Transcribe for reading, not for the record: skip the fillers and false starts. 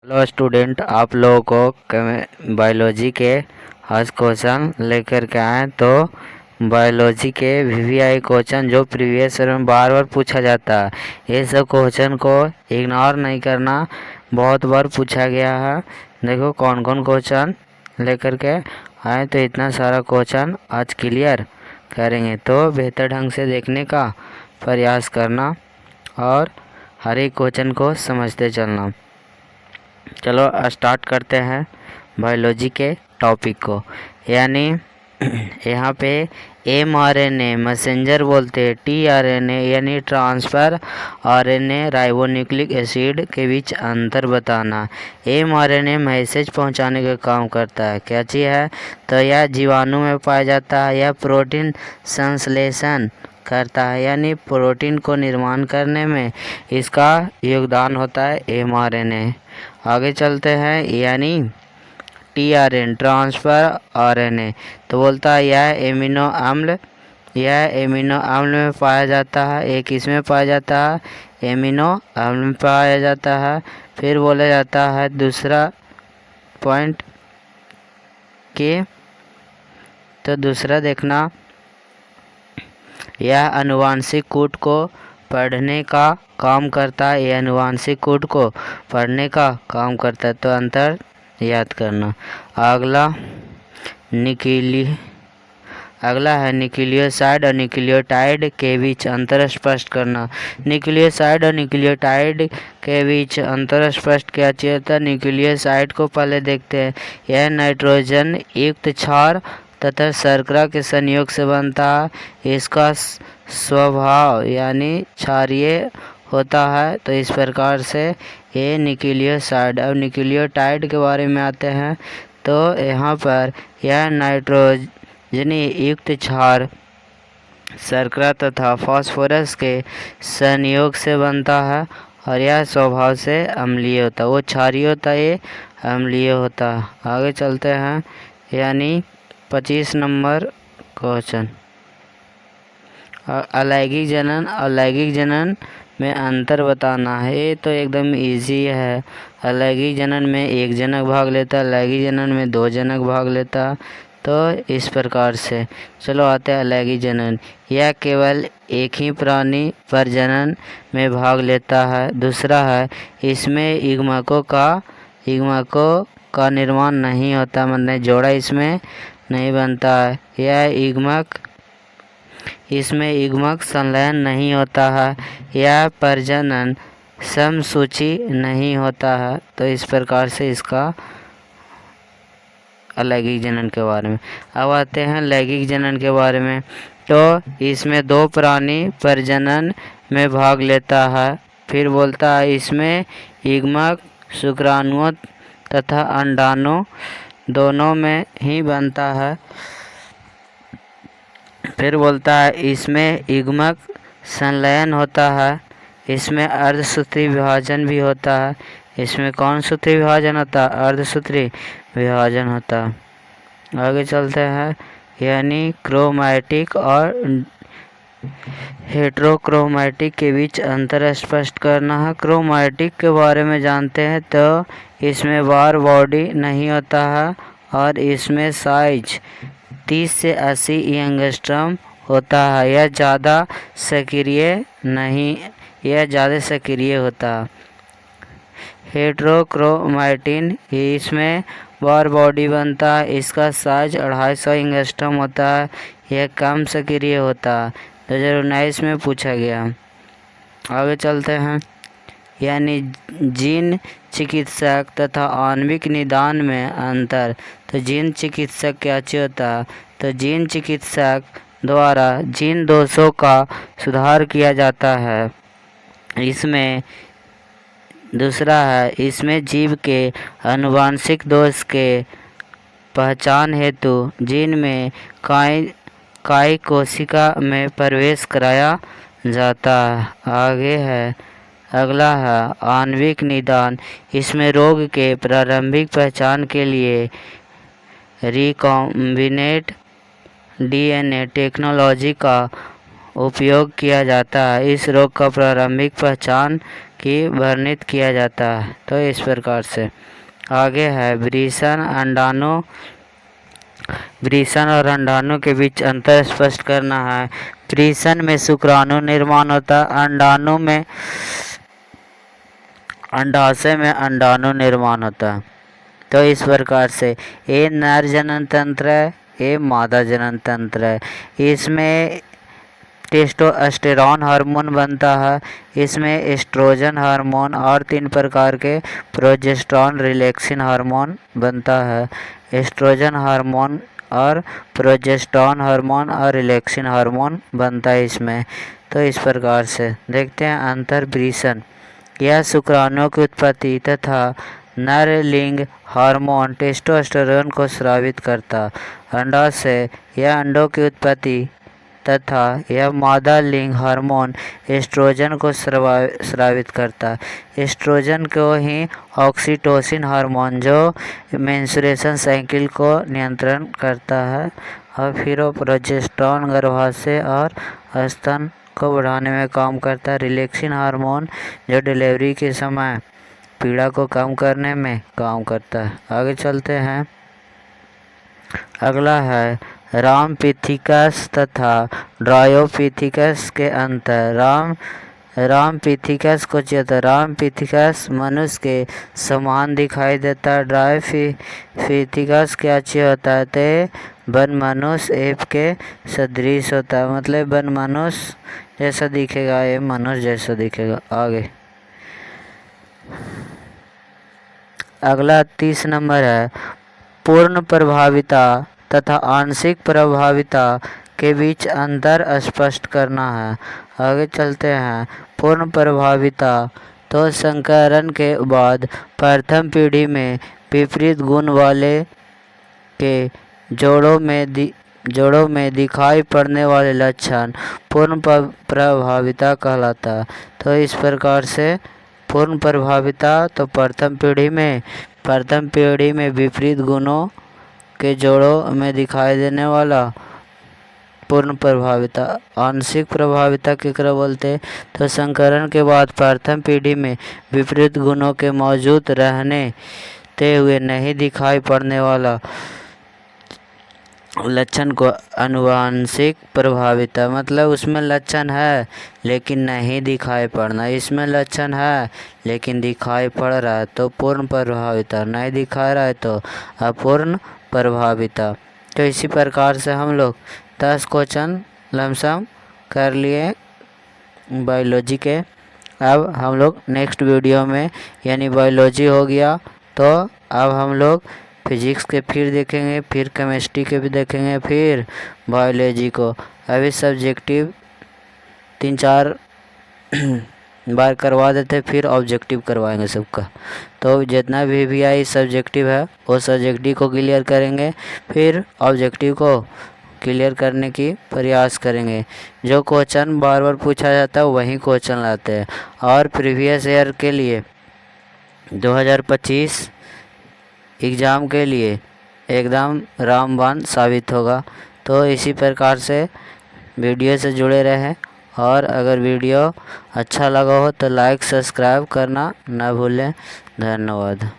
Hello student, आप लोगों को बायोलॉजी के आज क्वेश्चन लेकर के आए। तो बायोलॉजी के वीवीआई क्वेश्चन जो प्रीवियस ईयर में बार बार पूछा जाता है, ये सब क्वेश्चन को इग्नोर नहीं करना। बहुत बार पूछा गया है। देखो कौन कौन क्वेश्चन लेकर के आए। तो इतना सारा क्वेश्चन आज क्लियर करेंगे, तो बेहतर ढंग से देखने का प्रयास करना और हर एक क्वेश्चन को समझते चलना। चलो स्टार्ट करते हैं बायोलॉजी के टॉपिक को। यानी यहाँ पे mRNA मैसेंजर बोलते हैं, tRNA यानी ट्रांसफर RNA राइबोन्यूक्लिक एसिड के बीच अंतर बताना। mRNA मैसेज पहुँचाने का काम करता है। क्या चीज़ है? तो यह जीवाणु में पाया जाता है। यह प्रोटीन संश्लेषण करता है, यानी प्रोटीन को निर्माण करने में इसका योगदान होता है mRNA। आगे चलते हैं, यानी tRNA ट्रांसफर RNA। तो बोलता है यह एमिनो अम्ल में पाया जाता है। एक इसमें पाया जाता है, एमिनो अम्ल में पाया जाता है। फिर बोला जाता है दूसरा पॉइंट के, तो दूसरा देखना, यह अनुवांशिक कोड को पढ़ने का काम करता है। यह अनुवांशिक कोड को पढ़ने का काम करता है। तो अंतर याद करना। अगला है न्यूक्लियोसाइड और न्यूक्लियोटाइड के बीच अंतर स्पष्ट करना। न्यूक्लियोसाइड और न्यूक्लियोटाइड के बीच अंतर स्पष्ट क्या चाहिए? न्यूक्लियोसाइड को पहले देखते हैं। यह नाइट्रोजन युक्त क्षार तथा शर्करा के संयोग से बनता है। इसका स्वभाव यानी क्षारीय होता है। तो इस प्रकार से ये न्यूक्लियोसाइड। अब न्यूक्लियोटाइड के बारे में आते हैं। तो यहाँ पर यह नाइट्रोजनी युक्त क्षार शर्करा तथा फास्फोरस के संयोग से बनता है और यह स्वभाव से अम्लीय होता है। वो क्षारीय होता है, ये अम्लीय होता है। आगे चलते हैं, यानी 25 नंबर क्वेश्चन, अलैंगिक जनन में अंतर बताना है। ये तो एकदम इजी है। अलैंगिक जनन में एक जनक भाग लेता है, अलैंगिक जनन में 2 जनक भाग लेता है। तो इस प्रकार से चलो आते हैं अलैंगिक जनन। यह केवल एक ही प्राणी प्रजनन में भाग लेता है। दूसरा है, इसमें युग्मकों का निर्माण नहीं होता, मतलब जोड़ा इसमें नहीं बनता है। इसमें युग्मक संलयन नहीं होता है। यह प्रजनन समसूची नहीं होता है। तो इस प्रकार से इसका अलैंगिक जनन के बारे में। अब आते हैं लैंगिक जनन के बारे में। तो इसमें 2 प्राणी प्रजनन में भाग लेता है। फिर बोलता है इसमें युग्मक शुक्राणुओं तथा अंडाणु दोनों में ही बनता है। फिर बोलता है इसमें युग्मक संलयन होता है। इसमें अर्धसूत्री विभाजन भी होता है। इसमें कौन सूत्री विभाजन होता है? अर्धसूत्री विभाजन होता है। आगे चलते हैं, यानी क्रोमैटिक और हेट्रोक्रोमैटिक के बीच अंतर स्पष्ट करना है। क्रोमैटिक के बारे में जानते हैं। तो इसमें बार बॉडी नहीं होता है और इसमें साइज 30 से 80 एंगस्ट्रम होता है। यह ज़्यादा सक्रिय होता है। हेट्रोक्रोमैटिन, इसमें बार बॉडी बनता है। इसका साइज 250 एंगस्ट्रम होता है। यह कम सक्रिय होता है। 2019 में पूछा गया। आगे चलते हैं, यानी जीन चिकित्सक तथा आणविक निदान में अंतर। तो जीन चिकित्सक क्या होता है? तो जीन चिकित्सक द्वारा जीन दोषों का सुधार किया जाता है। इसमें दूसरा है, इसमें जीव के आनुवंशिक दोष के पहचान हेतु जीन में काई कोशिका में प्रवेश कराया जाता है। आगे है, अगला है आणविक निदान। इसमें रोग के प्रारंभिक पहचान के लिए रिकॉम्बिनेंट DNA टेक्नोलॉजी का उपयोग किया जाता है। इस रोग का प्रारंभिक पहचान कि वर्णित किया जाता है। तो इस प्रकार से आगे है वृषण और अंडाणु के बीच अंतर स्पष्ट करना है। वृषण में शुक्राणु निर्माण होता है, अंडाणु में अंडाशय में अंडाणु निर्माण होता है। तो इस प्रकार से ये नर जनन तंत्र है, ये मादा जनन तंत्र है। इसमें टेस्टोस्टेरोन हार्मोन बनता है, इसमें एस्ट्रोजन हार्मोन और 3 प्रकार के प्रोजेस्टेरोन रिलैक्सिन हार्मोन बनता है। एस्ट्रोजन हार्मोन और प्रोजेस्टेरोन हार्मोन और रिलैक्सिन हार्मोन बनता है इसमें। तो इस प्रकार से देखते हैं अंतर वृषण। यह शुक्राणुओं की उत्पत्ति तथा नर लिंग हार्मोन टेस्टोस्टेरोन को स्रावित करता। अंडाशय यह अंडों की उत्पत्ति तथा यह मादा लिंग हार्मोन एस्ट्रोजन को स्रावित करता। एस्ट्रोजन को ही ऑक्सीटोसिन हार्मोन जो मेंस्ट्रुएशन साइकिल को नियंत्रण करता है, और फिर वो प्रोजेस्टेरोन गर्भाशय और स्तन को बढ़ाने में काम करता है। रिलैक्सिन हार्मोन जो डिलीवरी के समय पीड़ा को कम करने में काम करता है। आगे चलते हैं। अगला है रामपिथिकस तथा ड्रायोपिथिकस के अंतर। रामपिथिकस को चेता रामपिथिकस मनुष्य के समान दिखाई देता है। ड्रायोपिथिकस क्या चाहिए होता है तो वन मनुष्य एप के सदृश होता है, मतलब वन मनुष्य जैसा दिखेगा, ये मनुष्य जैसा दिखेगा। आगे अगला 30 नंबर है पूर्ण प्रभाविता तथा आंशिक प्रभाविता के बीच अंतर स्पष्ट करना है। आगे चलते हैं। पूर्ण प्रभाविता तो संकरण के बाद प्रथम पीढ़ी में विपरीत गुण वाले के जोड़ों में दिखाई पड़ने वाले लक्षण पूर्ण प्रभाविता कहलाता। तो इस प्रकार से पूर्ण प्रभाविता तो प्रथम पीढ़ी में विपरीत गुणों के जोड़ों में दिखाई देने वाला पूर्ण प्रभाविता। आंशिक प्रभाविता केकरा बोलते तो संकरण के बाद प्रथम पीढ़ी में विपरीत गुणों के मौजूद रहने ते हुए नहीं दिखाई पड़ने वाला लक्षण को अनुवांशिक प्रभाविता, मतलब उसमें लक्षण है लेकिन नहीं दिखाई पड़ना। इसमें लक्षण है लेकिन दिखाई पड़ रहा है तो पूर्ण प्रभाविता, नहीं दिखा रहा है तो अपूर्ण प्रभाविता। तो इसी प्रकार से हम लोग 10 क्वेश्चन लमसम कर लिए बायोलॉजी के। अब हम लोग नेक्स्ट वीडियो में यानी बायोलॉजी हो गया तो अब हम लोग फिजिक्स के फिर देखेंगे, फिर केमिस्ट्री के भी देखेंगे, फिर बायोलॉजी को। अभी सब्जेक्टिव 3-4 बार करवा देते, फिर ऑब्जेक्टिव करवाएंगे सबका। तो जितना भी आई सब्जेक्टिव है वो सब्जेक्टिव को क्लियर करेंगे, फिर ऑब्जेक्टिव को क्लियर करने की प्रयास करेंगे। जो क्वेश्चन बार बार पूछा जाता है वही क्वेश्चन लाते हैं। और प्रीवियस ईयर के लिए 2025 एग्ज़ाम के लिए एकदम रामबाण साबित होगा। तो इसी प्रकार से वीडियो से जुड़े रहें, और अगर वीडियो अच्छा लगा हो तो लाइक सब्सक्राइब करना ना भूलें। धन्यवाद।